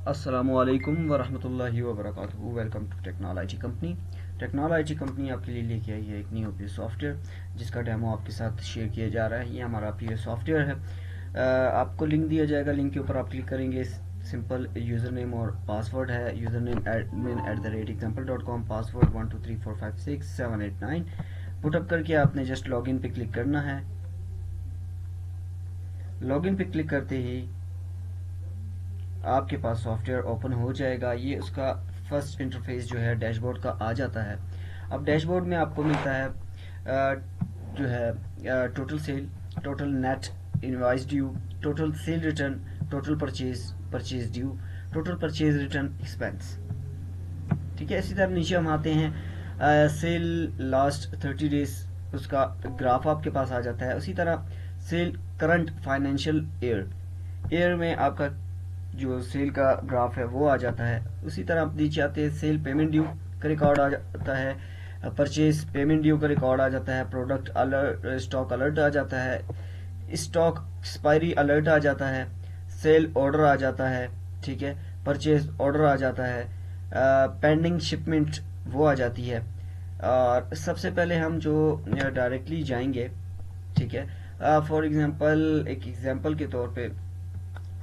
अस्सलामुअलैकुम वरहमतुल्लाहि वबरकातुहू। Welcome to technology company. Technology company आपके लिए लेके आई है एक न्यू पी सॉफ्टवेयर जिसका डेमो आपके साथ शेयर किया जा रहा है। ये हमारा पी सॉफ्टवेयर है। आपको लिंक दिया जाएगा, लिंक के ऊपर आप क्लिक करेंगे। सिंपल यूज़र नेम और पासवर्ड है, user name admin@example.com, password 12345678 put up करके आपने जस्ट लॉगिन पे क्लिक करना है। लॉगिन पे क्लिक करते ही आपके पास सॉफ्टवेयर ओपन हो जाएगा। ये उसका फर्स्ट इंटरफेस जो है डैशबोर्ड का आ जाता है। अब डैशबोर्ड में आपको मिलता है जो है total sale, total net invoice due, total sale return, total purchase due, total purchase return expense. ठीक है, इसी तरह नीचे हम आते हैं सेल लास्ट 30 डेज, उसका ग्राफ आपके पास आ जाता है। उसी तरह सेल करंट फाइनेंशियल ईयर में आपका जो सेल का ग्राफ है वो आ जाता है। उसी तरह आप नीचे आते हैं, सेल पेमेंट ड्यू का रिकॉर्ड आ जाता है, परचेज पेमेंट ड्यू का रिकॉर्ड आ जाता है, प्रोडक्ट अलर्ट, स्टॉक अलर्ट आ जाता है, स्टॉक एक्सपायरी अलर्ट आ जाता है, सेल ऑर्डर आ जाता है, ठीक है, परचेज ऑर्डर आ जाता है, पेंडिंग शिपमेंट वो आ जाती है। और सबसे पहले हम जो डायरेक्टली जाएंगे, ठीक है, फॉर एग्जांपल एक एग्जांपल के तौर पे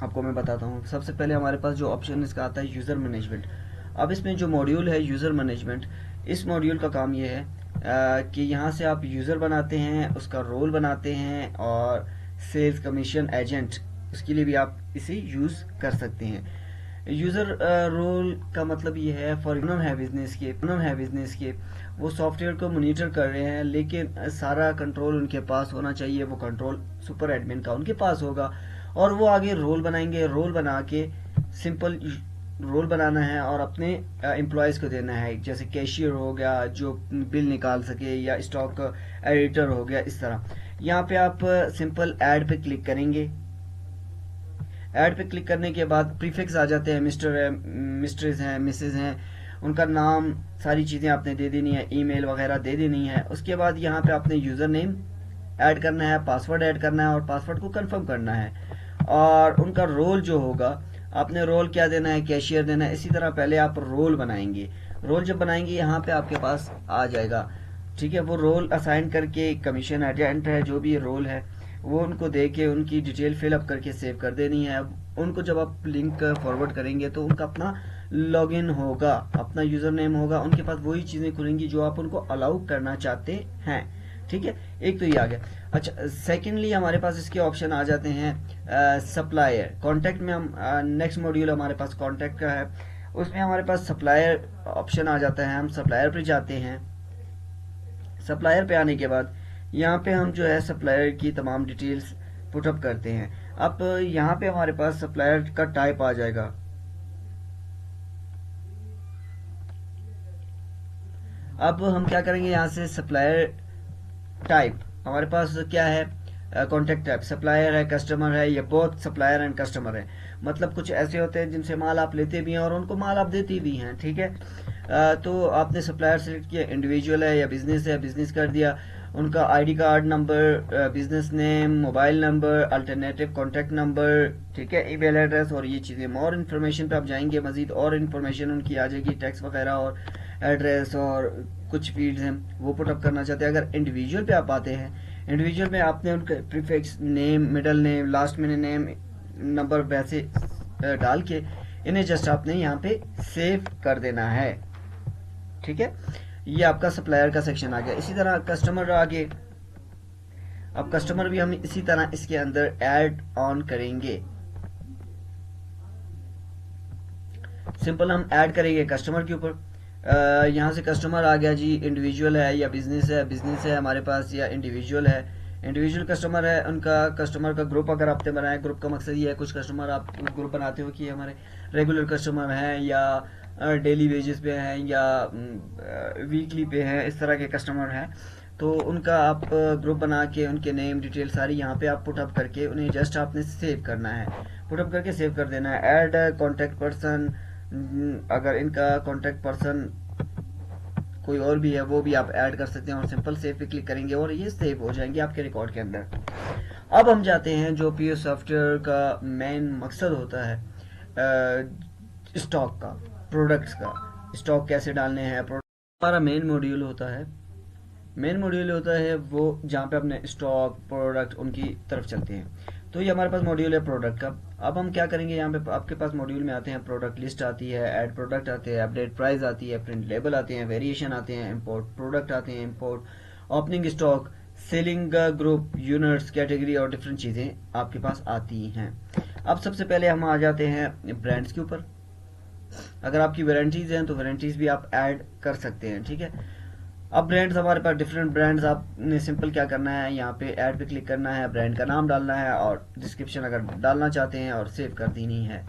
आपको मैं बताता हूँ। सबसे पहले हमारे पास जो ऑप्शन इसका आता है यूज़र मैनेजमेंट। अब इसमें जो मॉड्यूल है यूज़र मैनेजमेंट, इस मॉड्यूल का काम ये है कि यहाँ से आप यूज़र बनाते हैं, उसका रोल बनाते हैं, और सेल्स कमीशन एजेंट, उसके लिए भी आप इसे यूज़ कर सकते हैं। यूज़र रोल का मतलब ये है, फॉर है बिजनेस के वो सॉफ्टवेयर को मॉनिटर कर रहे हैं, लेकिन सारा कंट्रोल उनके पास होना चाहिए। वो कंट्रोल सुपर एडमिन का उनके पास होगा, और वो आगे रोल बनाएंगे। रोल बना के सिंपल रोल बनाना है और अपने एम्प्लॉयज़ को देना है, जैसे कैशियर हो गया जो बिल निकाल सके, या स्टॉक एडिटर हो गया। इस तरह यहाँ पे आप सिंपल ऐड पे क्लिक करेंगे। ऐड पे क्लिक करने के बाद प्रीफिक्स आ जाते हैं, मिस्टर है, मिस्ट्रेस हैं, मिसेज हैं, उनका नाम, सारी चीज़ें आपने दे देनी है, ईमेल वगैरह दे देनी है। उसके बाद यहाँ पे आपने यूज़र नेम ऐड करना है, पासवर्ड ऐड करना है, और पासवर्ड को कंफर्म करना है। और उनका रोल जो होगा, आपने रोल क्या देना है, कैशियर देना है। इसी तरह पहले आप रोल बनाएंगे। रोल जब बनाएंगे यहाँ पे आपके पास आ जाएगा, ठीक है। वो रोल असाइन करके कमीशन एजेंट है, जो भी रोल है वो उनको दे के उनकी डिटेल फिलअप करके सेव कर देनी है। उनको जब आप लिंक फॉरवर्ड करेंगे तो उनका अपना लॉगिन होगा, अपना यूज़र नेम होगा, उनके पास वही चीज़ें खुलेंगी जो आप उनको अलाउ करना चाहते हैं। ठीक है, एक तो ये आ गया। अच्छा, सेकेंडली हमारे पास इसके ऑप्शन आ जाते हैं सप्लायर कॉन्टैक्ट में। हम नेक्स्ट मॉड्यूल हमारे पास कॉन्टैक्ट का है, उसमें हमारे पास सप्लायर ऑप्शन आ जाता है। हम सप्लायर पे जाते हैं। सप्लायर पे आने के बाद यहाँ पे हम जो है सप्लायर की तमाम डिटेल्स पुटअप करते हैं। अब यहाँ पे हमारे पास सप्लायर का टाइप आ जाएगा। अब हम क्या करेंगे, यहाँ से सप्लायर टाइप हमारे पास क्या है, कॉन्टेक्ट टाइप सप्लायर है, कस्टमर है, या बोथ सप्लायर एंड कस्टमर है। मतलब कुछ ऐसे होते हैं जिनसे माल आप लेते भी हैं और उनको माल आप देते भी हैं, ठीक है। तो आपने सप्लायर सेलेक्ट किया, इंडिविजुअल है या बिजनेस है, बिजनेस कर दिया। उनका ID card number, business name, mobile number, alternative contact number, ठीक है, ईमेल एड्रेस, और ये चीज़ें। मोर इन्फॉर्मेशन पे आप जाएंगे, मजीद और इन्फॉर्मेशन उनकी आ जाएगी, टैक्स वगैरह और एड्रेस, और कुछ फील्ड्स हैं वो पुटअप करना चाहते हैं। अगर इंडिविजुअल पे आप आते हैं, इंडिविजुअल में आपने उनका prefix, name, middle name, last में नेम, नंबर वैसे डाल के इन्हें जस्ट आपने यहाँ पे सेव कर देना है, ठीक है। ये आपका सप्लायर का सेक्शन आ गया। इसी तरह कस्टमर आगे। अब कस्टमर भी हम इसी तरह इसके अंदर ऐड ऑन करेंगे। सिंपल हम ऐड करेंगे कस्टमर के ऊपर। यहाँ से कस्टमर आ गया जी, इंडिविजुअल है या बिजनेस है, बिजनेस है हमारे पास, या इंडिविजुअल है, इंडिविजुअल कस्टमर है। उनका कस्टमर का ग्रुप अगर आपने बनाया, ग्रुप का मकसद ये है, कुछ कस्टमर आप ग्रुप बनाते हो कि हमारे रेगुलर कस्टमर हैं, या डेली वेजेस पे हैं, या वीकली पे हैं, इस तरह के कस्टमर हैं। तो उनका आप ग्रुप बना के उनके नेम डिटेल सारी यहाँ पे आप पुटअप करके उन्हें जस्ट आपने सेव करना है, पुटअप करके सेव कर देना है। ऐड कॉन्टेक्ट पर्सन, अगर इनका कॉन्टेक्ट पर्सन कोई और भी है वो भी आप ऐड कर सकते हैं, और सिंपल सेव पे क्लिक करेंगे और ये सेव हो जाएंगे आपके रिकॉर्ड के अंदर। अब हम जाते हैं जो पीओ सॉफ्टवेयर का मेन मकसद होता है, स्टॉक का, प्रोडक्ट्स का, स्टॉक कैसे डालने हैं। हमारा मेन मॉड्यूल होता है, मेन मॉड्यूल होता है वो जहाँ पे अपने स्टॉक प्रोडक्ट उनकी तरफ चलते हैं। तो ये हमारे पास मॉड्यूल है प्रोडक्ट का। अब हम क्या करेंगे, यहाँ पे आपके पास मॉड्यूल में आते हैं प्रोडक्ट लिस्ट आती है, ऐड प्रोडक्ट आते हैं, अपडेट प्राइस आती है, प्रिंट लेबल आते हैं, वेरिएशन आते हैं, इंपोर्ट प्रोडक्ट आते हैं, import opening stock, selling group, units, category और डिफरेंट चीज़ें आपके पास आती हैं। अब सबसे पहले हम आ जाते हैं ब्रांड्स के ऊपर। अगर आपकी वारंटीज हैं तो वारंटीज भी आप ऐड कर सकते हैं, ठीक है। अब ब्रांड्स हमारे पास डिफरेंट ब्रांड्स, आपने सिंपल क्या करना है, यहाँ पे ऐड पे क्लिक करना है, ब्रांड का नाम डालना है और डिस्क्रिप्शन अगर डालना चाहते हैं और सेव कर देनी है।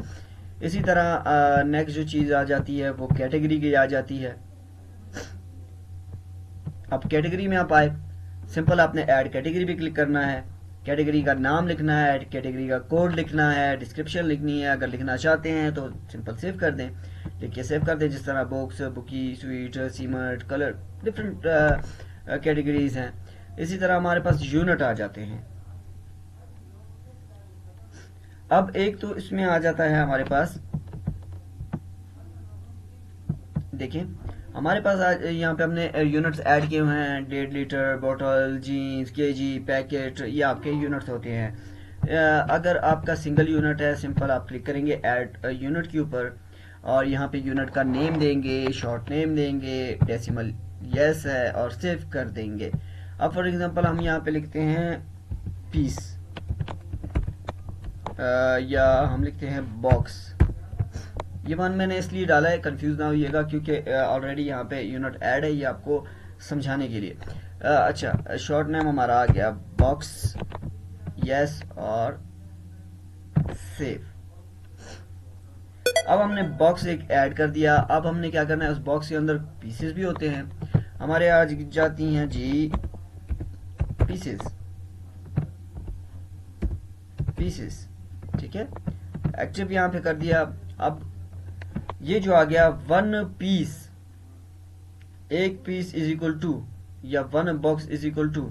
इसी तरह नेक्स्ट जो चीज़ आ जाती है वो कैटेगरी की आ जाती है। अब कैटेगरी में आप आए, सिंपल आपने ऐड कैटेगरी पे क्लिक करना है, कैटेगरी का नाम लिखना है, कैटेगरी का कोड लिखना है, डिस्क्रिप्शन लिखनी है। अगर लिखना चाहते हैं तो सिंपल सेव कर दें, लिखिए सेव कर दें। जिस तरह बॉक्स, बुकी, स्वीट, सीमट, कलर, डिफरेंट कैटेगरीज हैं। इसी तरह हमारे पास यूनिट आ जाते हैं। अब एक तो इसमें आ जाता है हमारे पास, देखिए हमारे पास आज यहाँ पे हमने यूनिट्स ऐड किए हुए हैं, 1.5 litre bottle, jeans, KG, packet, ये आपके यूनिट्स होते हैं। अगर आपका सिंगल यूनिट है, सिंपल आप क्लिक करेंगे ऐड यूनिट के ऊपर और यहाँ पे यूनिट का नेम देंगे, शॉर्ट नेम देंगे, डेसिमल यस है और सेव कर देंगे। अब फॉर एग्जांपल हम यहाँ पे लिखते हैं पीस, या हम लिखते हैं बॉक्स। ये वन मैंने इसलिए डाला है, कंफ्यूज ना होइएगा, क्योंकि ऑलरेडी यहाँ पे यूनिट ऐड है, ये आपको समझाने के लिए। अच्छा, शॉर्ट नेम हमारा आ गया बॉक्स, यस और सेव। अब हमने बॉक्स एक ऐड कर दिया। अब हमने क्या करना है, उस बॉक्स के अंदर पीसेस भी होते हैं, हमारे आज जाती हैं जी पीसेस, पीसेस, ठीक है, एक्टिव यहाँ पे कर दिया। अब ये जो आ गया 1 पीस, एक पीस इज इक्वल टू, या 1 box is equal to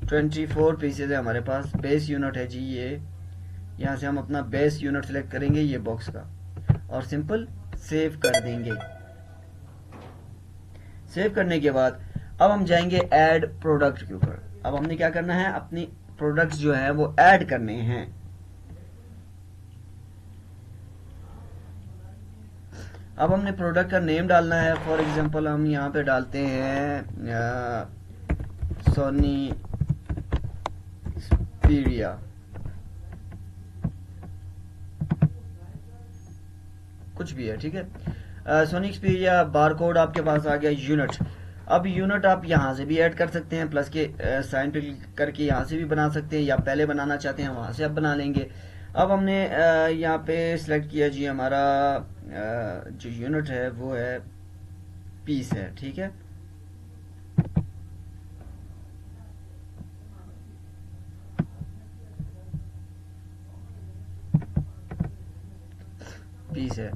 24 pieces है हमारे पास। बेस यूनिट है जी ये, यहां से हम अपना बेस यूनिट सेलेक्ट करेंगे ये बॉक्स का और सिंपल सेव कर देंगे। सेव करने के बाद अब हम जाएंगे ऐड प्रोडक्ट के ऊपर। अब हमने क्या करना है, अपनी प्रोडक्ट्स जो है वो ऐड करने हैं। अब हमने प्रोडक्ट का नेम डालना है। फॉर एग्जांपल हम यहाँ पे डालते हैं सोनी एक्सपीरिया, कुछ भी है, ठीक है। सोनी एक्सपीरिया, बारकोड आपके पास आ गया, यूनिट। अब यूनिट आप यहाँ से भी ऐड कर सकते हैं, प्लस के साइन पे क्लिक करके यहाँ से भी बना सकते हैं, या पहले बनाना चाहते हैं वहां से आप बना लेंगे। अब हमने यहाँ पे सिलेक्ट किया जी, हमारा जो यूनिट है वो है पीस है, ठीक है। पीस है।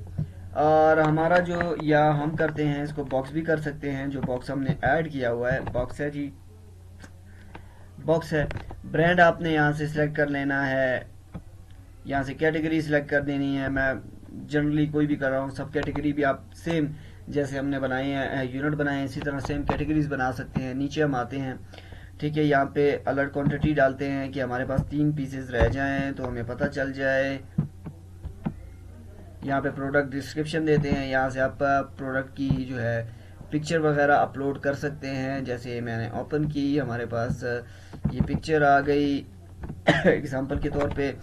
और हमारा जो, या हम करते हैं इसको बॉक्स भी कर सकते हैं, जो बॉक्स हमने ऐड किया हुआ है बॉक्स है जी, बॉक्स है। ब्रांड आपने यहाँ से सिलेक्ट कर लेना है, यहाँ से कैटेगरी सिलेक्ट कर देनी है। मैं जनरली कोई भी कर रहा हूँ, सब कैटेगरी भी आप सेम जैसे हमने बनाए हैं यूनिट बनाए हैं इसी तरह सेम कैटेगरीज बना सकते हैं। नीचे हम आते हैं, ठीक है, यहाँ पे अलर्ट क्वांटिटी डालते हैं कि हमारे पास 3 पीसेस रह जाएं तो हमें पता चल जाए। यहाँ पे प्रोडक्ट डिस्क्रिप्शन देते हैं, यहाँ से आप प्रोडक्ट की जो है पिक्चर वगैरह अपलोड कर सकते हैं। जैसे मैंने ओपन की, हमारे पास ये पिक्चर आ गई एग्जांपल के तौर पे।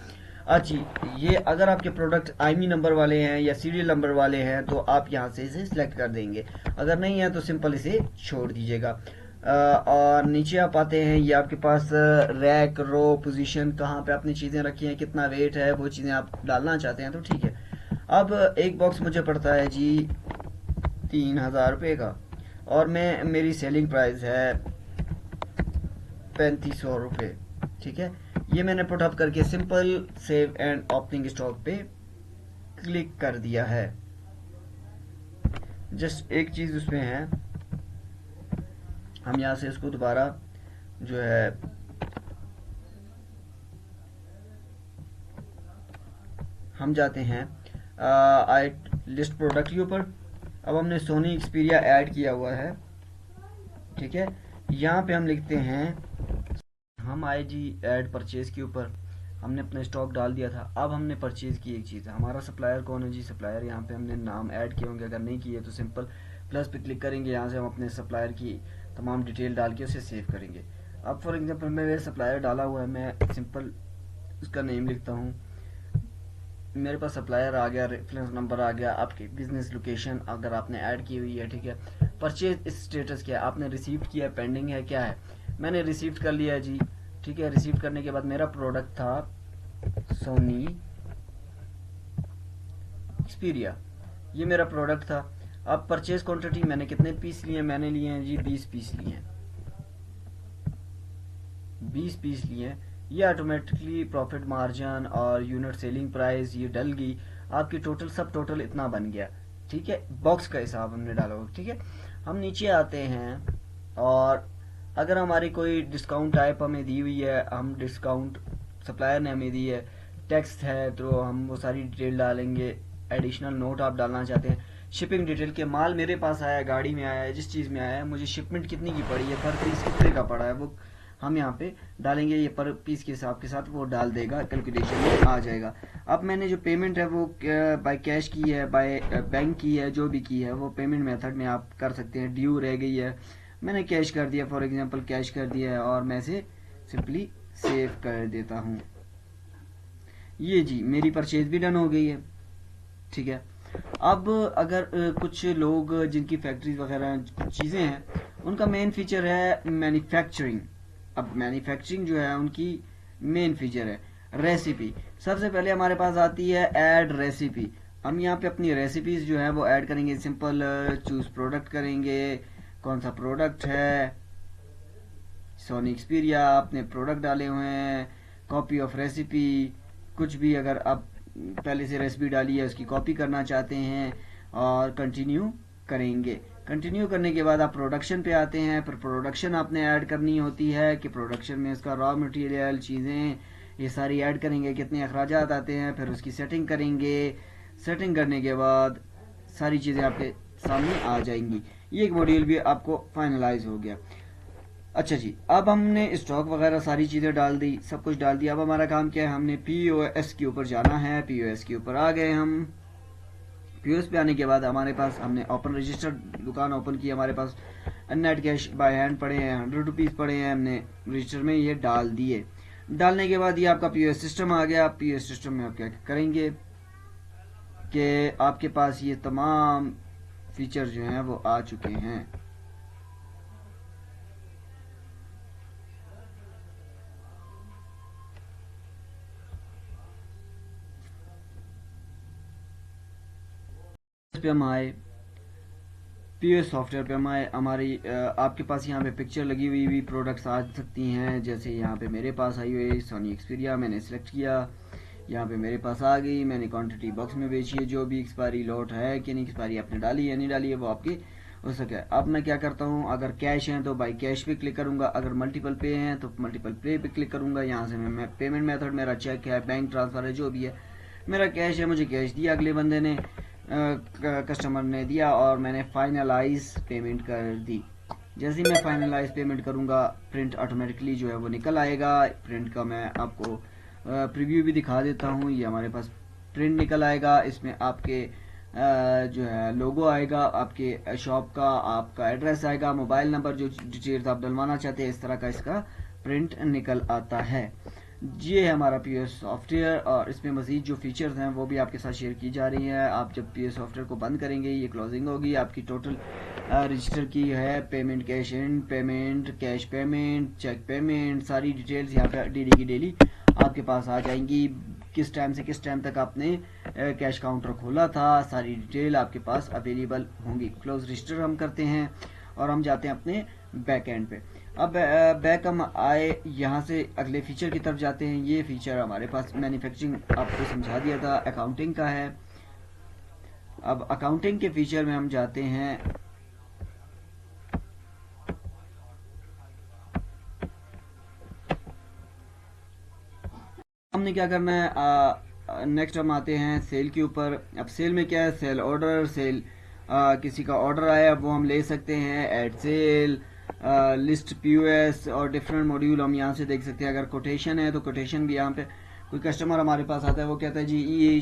अच्छी, ये अगर आपके प्रोडक्ट आईएमई नंबर वाले हैं या सीरियल नंबर वाले हैं तो आप यहाँ से इसे सिलेक्ट कर देंगे, अगर नहीं है तो सिंपल इसे छोड़ दीजिएगा। और नीचे आप आते हैं, ये आपके पास रैक, रो, पोजीशन, कहाँ पे आपने चीज़ें रखी हैं, कितना वेट है, वो चीज़ें आप डालना चाहते हैं तो ठीक है। अब एक बॉक्स मुझे पड़ता है जी 3000 रुपये का, और मैं मेरी सेलिंग प्राइस है 3500 रुपये, ठीक है। ये मैंने पुट अप करके simple save and opening stock पे क्लिक कर दिया है। जस्ट एक चीज उसमें है, हम यहां से इसको दोबारा जो है हम जाते हैं आई लिस्ट प्रोडक्ट के ऊपर। अब हमने सोनी एक्सपीरिया ऐड किया हुआ है, ठीक है। यहाँ पे हम लिखते हैं, हम आए जी ऐड परचेज के ऊपर, हमने अपना स्टॉक डाल दिया था। अब हमने परचेज की एक चीज़ है, हमारा सप्लायर कौन है जी, सप्लायर यहाँ पे हमने नाम ऐड किए होंगे, अगर नहीं किए तो सिंपल प्लस पे क्लिक करेंगे, यहाँ से हम अपने सप्लायर की तमाम डिटेल डाल के उसे सेव करेंगे। अब फॉर एग्जांपल मेरे सप्लायर डाला हुआ है, मैं सिंपल उसका नेम लिखता हूँ, मेरे पास सप्लायर आ गया, रेफरेंस नंबर आ गया, आपकी बिजनेस लोकेशन अगर आपने ऐड की हुई है, ठीक है। परचेज स्टेटस क्या है, आपने रिसीव किया है, पेंडिंग है, क्या है, मैंने रिसीव कर लिया है जी, ठीक है। रिसीव करने के बाद मेरा प्रोडक्ट था सोनी एक्सपीरिया, ये मेरा प्रोडक्ट था। अब परचेज क्वांटिटी मैंने कितने पीस लिए, मैंने लिए हैं जी 20 पीस लिए हैं, 20 पीस लिए हैं। ये ऑटोमेटिकली प्रॉफिट मार्जिन और यूनिट सेलिंग प्राइस ये डल गई, आपकी टोटल सब टोटल इतना बन गया, ठीक है। बॉक्स का हिसाब हमने डाला होगा, ठीक है। हम नीचे आते हैं और अगर हमारी कोई डिस्काउंट टाइप हमें दी हुई है, हम डिस्काउंट सप्लायर ने हमें दी है, टेक्स्ट है, तो हम वो सारी डिटेल डालेंगे। एडिशनल नोट आप डालना चाहते हैं, शिपिंग डिटेल के माल मेरे पास आया है, गाड़ी में आया है, जिस चीज़ में आया है, मुझे शिपमेंट कितनी की पड़ी है, पर पीस कितने का पड़ा है, वो हम यहाँ पे डालेंगे। ये पर पीस के हिसाब के साथ वो डाल देगा, कैलकुलेशन में आ जाएगा। अब मैंने जो पेमेंट है वो बाय कैश की है, बाय बैंक की है, जो भी की है वो पेमेंट मेथड में आप कर सकते हैं। ड्यू रह गई है, मैंने कैश कर दिया, फॉर एग्जांपल कैश कर दिया है, और मैं इसे सिंपली सेव कर देता हूँ। ये जी मेरी परचेज भी डन हो गई है, ठीक है। अब अगर कुछ लोग जिनकी फैक्ट्रीज वगैरह कुछ चीज़ें हैं, उनका मेन फीचर है मैन्युफैक्चरिंग। अब मैन्युफैक्चरिंग जो है उनकी मेन फीचर है रेसिपी। सबसे पहले हमारे पास आती है ऐड रेसिपी, हम यहाँ पे अपनी रेसिपीज जो है वो ऐड करेंगे। सिंपल चूज प्रोडक्ट करेंगे, कौन सा प्रोडक्ट है, सोनी एक्सपीरिया, आपने प्रोडक्ट डाले हुए हैं, कॉपी ऑफ रेसिपी, कुछ भी अगर आप पहले से रेसिपी डाली है उसकी कॉपी करना चाहते हैं, और कंटिन्यू करेंगे। कंटिन्यू करने के बाद आप प्रोडक्शन पे आते हैं, फिर प्रोडक्शन आपने ऐड करनी होती है कि प्रोडक्शन में उसका रॉ मटेरियल चीज़ें ये सारी ऐड करेंगे, कितने अखराजात आते हैं, फिर उसकी सेटिंग करेंगे। सेटिंग करने के बाद सारी चीज़ें आपके सामने आ जाएंगी। ये एक मॉड्यूल भी आपको फाइनलाइज हो गया। अच्छा जी, अब हमने स्टॉक वगैरह सारी चीज़ें डाल दी, सब कुछ डाल दिया। अब हमारा काम क्या है, हमने पीओएस के ऊपर जाना है। पीओएस के ऊपर आ गए हम। पीओएस पे आने के बाद हमारे पास हमने ओपन रजिस्टर दुकान ओपन की, हमारे पास नेट कैश बाय हैंड पड़े हैं, 100 रुपीज़ पड़े हैं, हमने रजिस्टर में ये डाल दिए। डालने के बाद ये आपका पीओएस सिस्टम आ गया। पीओएस सिस्टम में आप क्या करेंगे कि आपके पास ये तमाम फीचर जो हैं वो आ चुके हैं। इस पे हम आए, पीओएस सॉफ्टवेयर पे हम आए, हमारी आपके पास यहाँ पे पिक्चर लगी हुई भी प्रोडक्ट्स आ सकती हैं। जैसे यहाँ पे मेरे पास आई हुई सोनी एक्सपीरिया, मैंने सेलेक्ट किया, यहाँ पे मेरे पास आ गई, मैंने क्वांटिटी बॉक्स में बेची है। जो भी एक्सपायरी लॉट है कि नहीं, एक्सपायरी आपने डाली है नहीं डाली है वो आपकी हो सके। अब मैं क्या करता हूँ, अगर कैश है तो बाई कैश पे क्लिक करूंगा, अगर मल्टीपल पे हैं तो मल्टीपल पे पे क्लिक करूंगा। यहाँ से मैं पेमेंट मेथड मेरा चेक है, बैंक ट्रांसफर है, जो भी है। मेरा कैश है, मुझे कैश दिया अगले बंदे ने, कस्टमर ने दिया, और मैंने फाइनलाइज पेमेंट कर दी। जैसे ही मैं फाइनलाइज पेमेंट करूंगा, प्रिंट ऑटोमेटिकली जो है वो निकल आएगा। प्रिंट का मैं आपको प्रीव्यू भी दिखा देता हूँ। ये हमारे पास प्रिंट निकल आएगा, इसमें आपके जो है लोगो आएगा, आपके शॉप का, आपका एड्रेस आएगा, मोबाइल नंबर, जो डिटेल्स आप डलवाना चाहते हैं, इस तरह का इसका प्रिंट निकल आता है। ये है हमारा पीओएस सॉफ्टवेयर, और इसमें मजीद जो फीचर्स हैं वो भी आपके साथ शेयर की जा रही हैं। आप जब पीओएस सॉफ्टवेयर को बंद करेंगे, ये क्लोजिंग होगी, आपकी टोटल रजिस्टर की है payment, cash in payment, cash payment, cheque payment, सारी डिटेल्स यहाँ पे डेली की डेली आपके पास आ जाएंगी। किस टाइम से किस टाइम तक आपने कैश काउंटर खोला था, सारी डिटेल आपके पास अवेलेबल होंगी। क्लोज रजिस्टर हम करते हैं और हम जाते हैं अपने बैक एंड पे। अब बैक हम आए, यहाँ से अगले फीचर की तरफ जाते हैं। ये फीचर हमारे पास मैन्युफैक्चरिंग आपको समझा दिया था, अकाउंटिंग का है। अब अकाउंटिंग के फीचर में हम जाते हैं। हमने क्या करना है, नेक्स्ट हम आते हैं सेल के ऊपर। अब सेल में क्या है, सेल ऑर्डर, सेल किसी का ऑर्डर आया वो हम ले सकते हैं, ऐड सेल, लिस्ट पीओएस और डिफरेंट मॉड्यूल हम यहाँ से देख सकते हैं। अगर कोटेशन है तो कोटेशन भी यहाँ पे, कोई कस्टमर हमारे पास आता है वो कहता है जी ये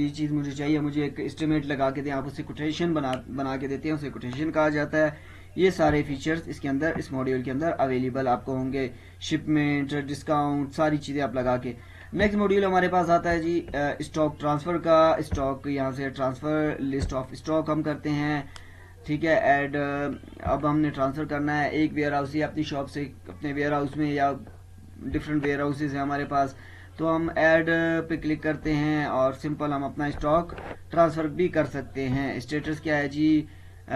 चीज़ मुझे चाहिए, मुझे एक एस्टिमेट लगा के दें, आप उसे कोटेशन बना के देते हैं, उसे कोटेशन कहा जाता है। ये सारे फीचर्स इसके अंदर, इस मॉड्यूल के अंदर अवेलेबल आपको होंगे, शिपमेंट, डिस्काउंट, सारी चीज़ें आप लगा के। नेक्स्ट मॉड्यूल हमारे पास आता है जी स्टॉक ट्रांसफ़र का। स्टॉक यहाँ से ट्रांसफ़र, लिस्ट ऑफ स्टॉक हम करते हैं, ठीक है। ऐड, अब हमने ट्रांसफ़र करना है एक वेयर हाउस से अपनी शॉप से अपने वेयर हाउस में, या डिफरेंट वेयर हाउसेज है हमारे पास, तो हम ऐड पे क्लिक करते हैं और सिंपल हम अपना स्टॉक ट्रांसफ़र भी कर सकते हैं। स्टेटस क्या है जी,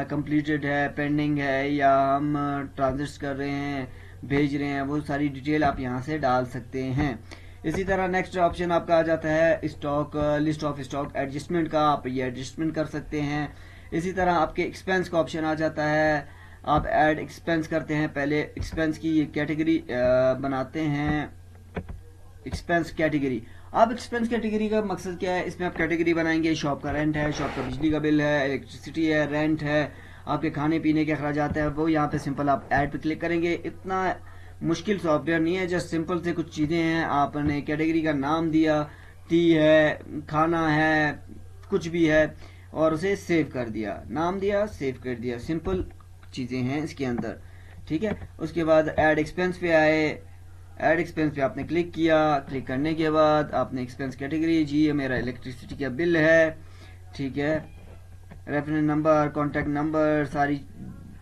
कंप्लीटेड है, पेंडिंग है, या हम ट्रांजिट कर रहे हैं, भेज रहे हैं, वो सारी डिटेल आप यहाँ से डाल सकते हैं। इसी तरह नेक्स्ट ऑप्शन आपका आ जाता है stock, list of stock adjustment का, आप ये एडजस्टमेंट कर सकते हैं। इसी तरह आपके एक्सपेंस का ऑप्शन आ जाता है, आप ऐड एक्सपेंस करते हैं। पहले एक्सपेंस की ये कैटेगरी बनाते हैं, एक्सपेंस कैटेगरी। अब एक्सपेंस कैटेगरी का मकसद क्या है, इसमें आप कैटेगरी बनाएंगे, शॉप का रेंट है, शॉप का बिजली का बिल है, इलेक्ट्रिसिटी है, रेंट है, आपके खाने पीने के अखराजात है, वो यहाँ पे सिंपल आप ऐड पे क्लिक करेंगे। इतना मुश्किल सॉफ्टवेयर नहीं है, जस्ट सिंपल से कुछ चीज़ें हैं, आपने कैटेगरी का नाम दिया, टी है, खाना है, कुछ भी है, और उसे सेव कर दिया, नाम दिया, सेव कर दिया, सिंपल चीज़ें हैं इसके अंदर, ठीक है। उसके बाद ऐड एक्सपेंस पे आए, ऐड एक्सपेंस पे आपने क्लिक किया, क्लिक करने के बाद आपने एक्सपेंस कैटेगरी, जी ये मेरा इलेक्ट्रिसिटी का बिल है, ठीक है, रेफरेंस नंबर, कॉन्टैक्ट नंबर, सारी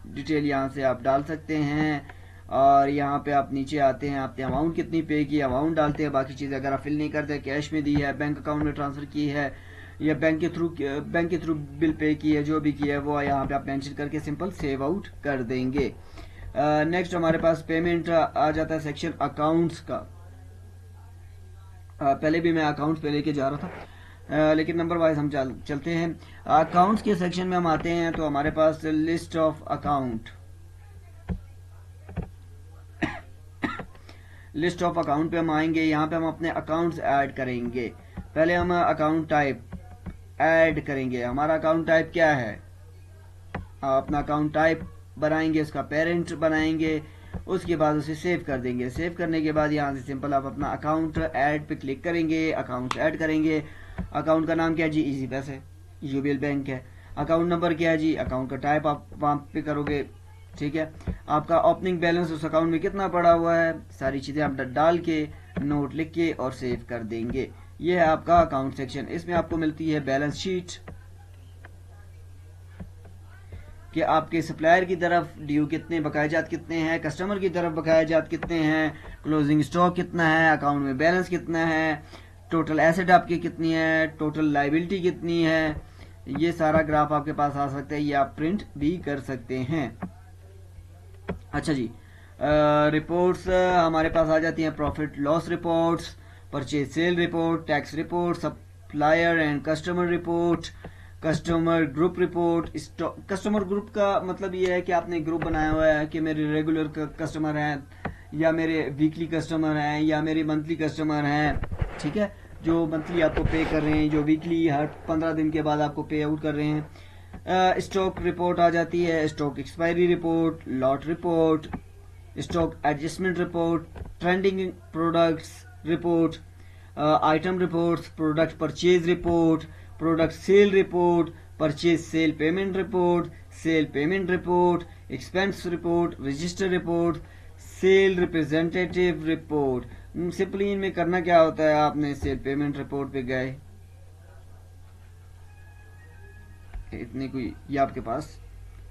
डिटेल यहाँ से आप डाल सकते हैं। और यहाँ पे आप नीचे आते हैं, आपने अमाउंट कितनी पे की, अमाउंट डालते हैं। बाकी चीज़ें अगर आप फिल नहीं करते, कैश में दी है, बैंक अकाउंट में ट्रांसफ़र की है, या बैंक के थ्रू बिल पे की है, जो भी किया है वो यहाँ पे आप मेंशन करके सिंपल सेव आउट कर देंगे। नेक्स्ट हमारे पास पेमेंट आ जाता है सेक्शन अकाउंट्स का। पहले भी मैं अकाउंट्स पे लेके जा रहा था, लेकिन नंबर वाइज हम चलते हैं। अकाउंट्स के सेक्शन में हम आते हैं तो हमारे पास list of account, list of account पे हम आएंगे। यहाँ पे हम अपने अकाउंट्स ऐड करेंगे। पहले हम अकाउंट टाइप ऐड करेंगे। हमारा अकाउंट टाइप क्या है, अपना अकाउंट टाइप बनाएंगे, उसका पेरेंट बनाएंगे, उसके बाद उसे सेव कर देंगे। सेव करने के बाद यहाँ से सिंपल आप अपना अकाउंट ऐड पे क्लिक करेंगे, अकाउंट ऐड करेंगे। अकाउंट का नाम क्या है जी, इजी पैसे, यूबीएल बैंक है। अकाउंट नंबर क्या है जी, अकाउंट का टाइप आप वहाँ पे करोगे, ठीक है। आपका ओपनिंग बैलेंस उस अकाउंट में कितना पड़ा हुआ है, सारी चीज़ें आप डाल के, नोट लिख के और सेव कर देंगे। ये है आपका अकाउंट सेक्शन। इसमें आपको मिलती है बैलेंस शीट, कि आपके सप्लायर की तरफ ड्यू कितने, बकायाजात कितने हैं, कस्टमर की तरफ बकायाजात कितने हैं, क्लोजिंग स्टॉक कितना है, अकाउंट में बैलेंस कितना है, टोटल एसेट आपकी कितनी है, टोटल लाइबिलिटी कितनी है। ये सारा ग्राफ आपके पास आ सकता है, ये आप प्रिंट भी कर सकते हैं। अच्छा जी, रिपोर्ट्स हमारे पास आ जाती हैं, profit loss reports, purchase sale report, tax report, supplier and customer report, customer group report. Customer group का मतलब ये है कि आपने ग्रुप बनाया हुआ है कि मेरे रेगुलर कस्टमर हैं, या मेरे वीकली कस्टमर हैं, या मेरे मंथली कस्टमर हैं, ठीक है, जो मंथली आपको पे कर रहे हैं, जो वीकली हर 15 दिन के बाद आपको पे आउट कर रहे हैं। स्टॉक रिपोर्ट आ जाती है, stock expiry report, lot report, stock adjustment report, trending products report, item reports, product purchase report, product sale report, purchase sale payment report, sale payment report, expense report, register report, sale representative report. Simply इनमें करना क्या होता है, आपने cell payment report पे गए, इतनी कोई ये आपके पास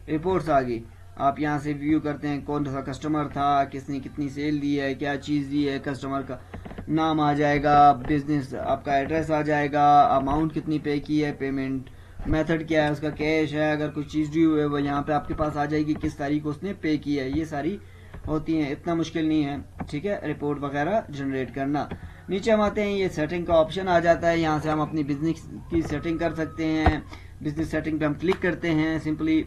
रिपोर्ट्स आ गई, आप यहाँ से व्यू करते हैं कौन सा कस्टमर था, किसने कितनी सेल दी है, क्या चीज़ दी है, कस्टमर का नाम आ जाएगा, बिजनेस आपका एड्रेस आ जाएगा, अमाउंट कितनी पे की है, पेमेंट मेथड क्या है, उसका कैश है, अगर कुछ चीज़ ड्यू है वो यहाँ पे आपके पास आ जाएगी, किस तारीख को उसने पे की है। ये सारी होती हैं, इतना मुश्किल नहीं है, ठीक है, रिपोर्ट वगैरह जनरेट करना। नीचे हम आते हैं, ये सेटिंग का ऑप्शन आ जाता है, यहाँ से हम अपनी बिजनेस की सेटिंग कर सकते हैं। बिजनेस सेटिंग पे हम क्लिक करते हैं, सिंपली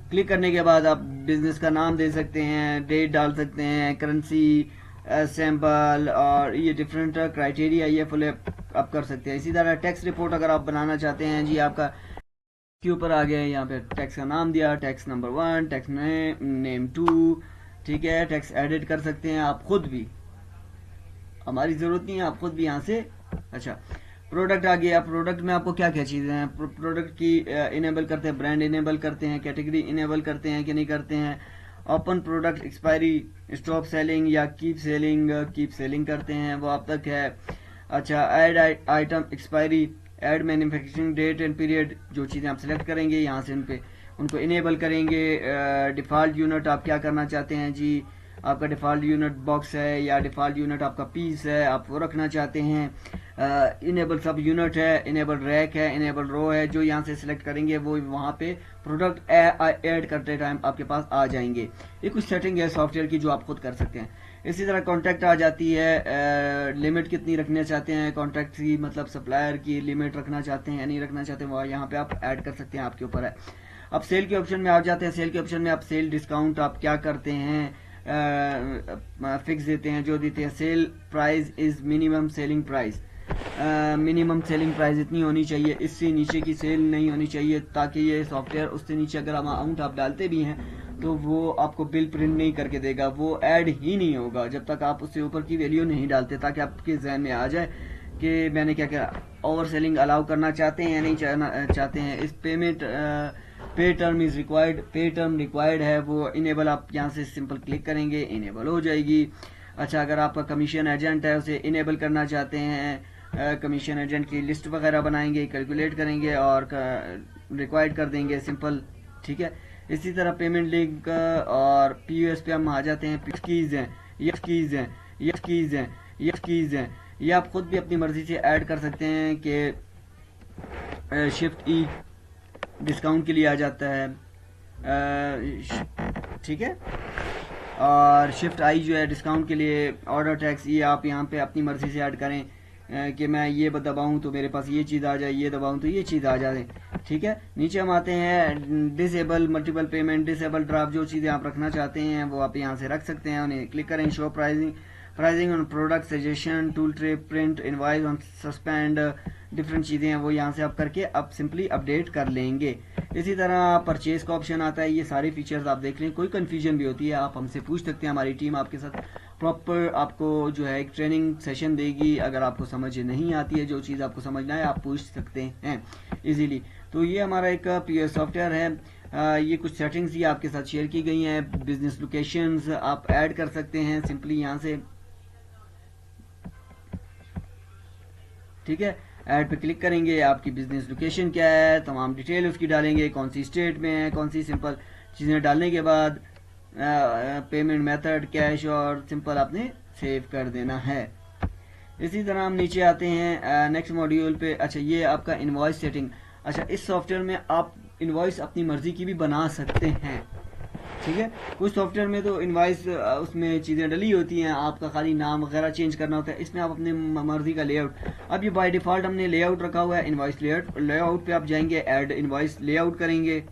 क्लिक करने के बाद आप बिजनेस का नाम दे सकते हैं, डेट डाल सकते हैं, करेंसी सैम्पल और ये डिफरेंट क्राइटेरिया ये फुल आप कर सकते हैं। इसी तरह टैक्स रिपोर्ट अगर आप बनाना चाहते हैं जी, आपका के ऊपर आ गया, यहाँ पे टैक्स का नाम दिया, टैक्स नंबर 1, टैक्स नेम 2, ठीक है। टैक्स एडिट कर सकते हैं आप खुद भी, हमारी जरूरत नहीं है, आप खुद भी यहाँ से। अच्छा, प्रोडक्ट आ गया। प्रोडक्ट में आपको क्या क्या चीजें हैं, प्रोडक्ट की इनेबल करते हैं, ब्रांड इनेबल करते हैं, कैटेगरी इनेबल करते हैं कि नहीं करते हैं, open product expiry, stop selling या कीप सेलिंग करते हैं, वो आप तक है। अच्छा, add item expiry, add manufacturing date and period, जो चीज़ें आप सिलेक्ट करेंगे यहाँ से उनको इनेबल करेंगे। डिफ़ॉल्ट यूनिट आप क्या करना चाहते हैं जी, आपका डिफ़ॉल्ट यूनिट बॉक्स है या डिफ़ॉल्ट यूनिट आपका पीस है, आप वो रखना चाहते हैं। इनेबल सब यूनिट है, इनेबल रैक है, इनेबल रो है, जो यहाँ से सिलेक्ट करेंगे वो वहाँ पे प्रोडक्ट ऐड करते टाइम आपके पास आ जाएंगे। ये कुछ सेटिंग है सॉफ्टवेयर की जो आप खुद कर सकते हैं। इसी तरह कॉन्ट्रैक्ट आ जाती है, लिमिट कितनी रखना चाहते हैं कॉन्ट्रैक्ट की, मतलब सप्लायर की लिमिट रखना चाहते हैं या नहीं रखना चाहते हैं, वो यहाँ पे आप ऐड कर सकते हैं, आपके ऊपर है। अब सेल के ऑप्शन में आ जाते हैं। सेल के ऑप्शन में आप सेल डिस्काउंट आप क्या करते हैं, फिक्स देते हैं, जो देते हैं sale price is minimum selling price, minimum selling price इतनी होनी चाहिए, इससे नीचे की सेल नहीं होनी चाहिए, ताकि ये सॉफ्टवेयर उससे नीचे अगर अमाउंट आप डालते भी हैं तो वो आपको बिल प्रिंट नहीं करके देगा, वो ऐड ही नहीं होगा जब तक आप उससे ऊपर की वैल्यू नहीं डालते, ताकि आपके जहन में आ जाए कि मैंने क्या क्या ओवर सेलिंग अलाउ करना चाहते हैं या नहीं चाहते हैं। इस पेमेंट पे टर्म इज रिक्वायर्ड, पे टर्म रिक्वायर्ड है, वो इनेबल आप यहाँ से सिंपल क्लिक करेंगे, इनेबल हो जाएगी। अच्छा, अगर आपका कमीशन एजेंट है उसे इनेबल करना चाहते हैं, कमीशन एजेंट की लिस्ट वगैरह बनाएंगे, कैलकुलेट करेंगे और रिक्वायर्ड कर देंगे, सिंपल, ठीक है। इसी तरह पेमेंट लिंक और पीयूएस पे हम आ जाते हैं। कीज हैं, ये आप खुद भी अपनी मर्जी से ऐड कर सकते हैं कि शिफ्ट ई डिस्काउंट के लिए आ जाता है, ठीक है, और शिफ्ट आई जो है डिस्काउंट के लिए, ऑर्डर टैक्स, ये आप यहाँ पे अपनी मर्जी से ऐड करें कि मैं ये दबाऊँ तो मेरे पास ये चीज़ आ जाए, ये दबाऊँ तो ये चीज़ आ जाए, ठीक है। नीचे हम आते हैं disable multiple payment, disable draft, जो चीज़ें आप रखना चाहते हैं वो आप यहाँ से रख सकते हैं, उन्हें क्लिक करें। Show pricing on product suggestion, tool tray, print invoice on suspend, different चीज़ें हैं वो यहाँ से आप करके आप सिंपली अपडेट कर लेंगे। इसी तरह परचेज का ऑप्शन आता है। ये सारे फीचर्स आप देख लें, कोई कंफ्यूजन भी होती है आप हमसे पूछ सकते हैं, हमारी टीम आपके साथ प्रॉपर आपको जो है एक ट्रेनिंग सेशन देगी। अगर आपको समझ नहीं आती है, जो चीज़ आपको समझना है आप पूछ सकते हैं इजीली। तो ये हमारा एक पीएस सॉफ्टवेयर है। ये कुछ सेटिंग्स ये आपके साथ शेयर की गई हैं। बिजनेस लोकेशंस आप ऐड कर सकते हैं सिंपली यहाँ से, ठीक है। ऐड पे क्लिक करेंगे, आपकी बिजनेस लोकेशन क्या है, तमाम डिटेल उसकी डालेंगे, कौन सी स्टेट में है, कौन सी, सिंपल चीज़ें डालने के बाद पेमेंट मेथड कैश और सिंपल आपने सेव कर देना है। इसी तरह हम नीचे आते हैं नेक्स्ट मॉड्यूल पे। अच्छा, ये आपका इनवॉइस सेटिंग। अच्छा, इस सॉफ्टवेयर में आप इनवॉइस अपनी मर्जी की भी बना सकते हैं, ठीक है। कुछ सॉफ्टवेयर में तो इनवॉइस उसमें चीज़ें डली होती हैं, आपका खाली नाम वगैरह चेंज करना होता है, इसमें आप अपने मर्जी का लेआउट। अब ये बाय डिफ़ॉल्ट हमने लेआउट रखा हुआ है, इनवॉइस लेआउट पे आप जाएंगे, ऐड इनवॉइस लेआउट करेंगे।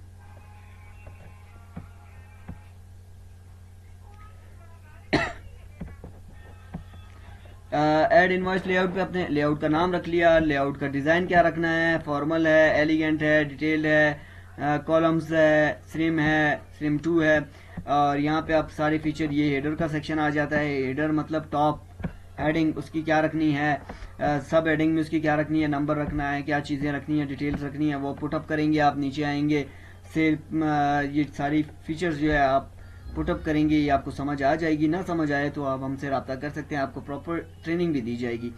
ऐड इनवॉइस लेआउट पे अपने लेआउट का नाम रख लिया, लेआउट का डिज़ाइन क्या रखना है, फॉर्मल है, एलिगेंट है, डिटेल्ड है, कॉलम्स है, स्लिम 2 है। और यहाँ पे आप सारे फीचर, ये हेडर का सेक्शन आ जाता है। हेडर मतलब टॉप हेडिंग उसकी क्या रखनी है, सब हेडिंग में उसकी क्या रखनी है, नंबर रखना है, क्या चीज़ें रखनी है, डिटेल्स रखनी है, वो पुटअप करेंगे आप। नीचे आएंगे सेल, ये सारी फीचर्स जो है आप पुटअप करेंगे, ये आपको समझ आ जाएगी। ना समझ आए तो आप हमसे रब्ता कर सकते हैं, आपको प्रॉपर ट्रेनिंग भी दी जाएगी।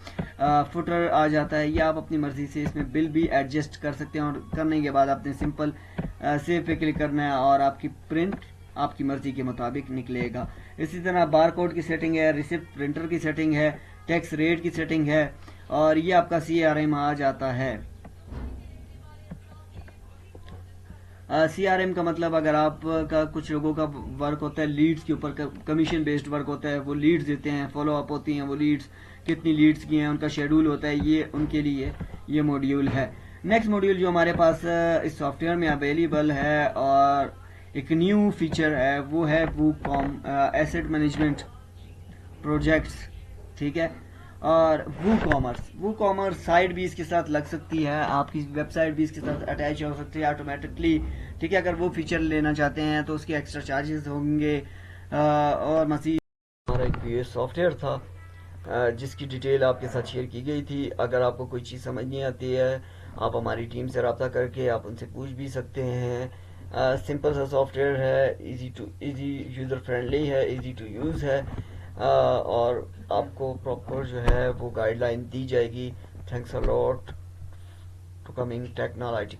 फुटर आ जाता है, ये आप अपनी मर्जी से इसमें बिल भी एडजस्ट कर सकते हैं, और करने के बाद आपने सिंपल सेव पे क्लिक करना है और आपकी प्रिंट आपकी मर्जी के मुताबिक निकलेगा। इसी तरह बार कोड की सेटिंग है, रिसिप्ट प्रिंटर की सेटिंग है, टैक्स रेट की सेटिंग है, और ये आपका CRM आ जाता है। CRM का मतलब, अगर आपका कुछ लोगों का वर्क होता है लीड्स के ऊपर, कमीशन बेस्ड वर्क होता है, वो लीड्स देते हैं, फॉलो अप होती हैं, वो लीड्स कितनी लीड्स की हैं, उनका शेड्यूल होता है, ये उनके लिए ये मॉड्यूल है। नेक्स्ट मॉड्यूल जो हमारे पास इस सॉफ्टवेयर में अवेलेबल है और एक न्यू फीचर है, वो है WooCom एसेट मैनेजमेंट। प्रोजेक्ट्स, ठीक है। और वो कॉमर्स साइट भी इसके साथ लग सकती है, आपकी वेबसाइट भी इसके साथ अटैच हो सकती है ऑटोमेटिकली, ठीक है। अगर वो फीचर लेना चाहते हैं तो उसके एक्स्ट्रा चार्जेस होंगे। और मज़ीद हमारा एक पीएस सॉफ्टवेयर था जिसकी डिटेल आपके साथ शेयर की गई थी। अगर आपको कोई चीज़ समझ नहीं आती है, आप हमारी टीम से रब्ता करके आप उनसे पूछ भी सकते हैं। सिंपल सा सॉफ्टवेयर है, इजी यूज़र फ्रेंडली है, इजी टू यूज़ है। और आपको प्रॉपर जो है वो गाइडलाइन दी जाएगी। Thanks a lot to coming technology.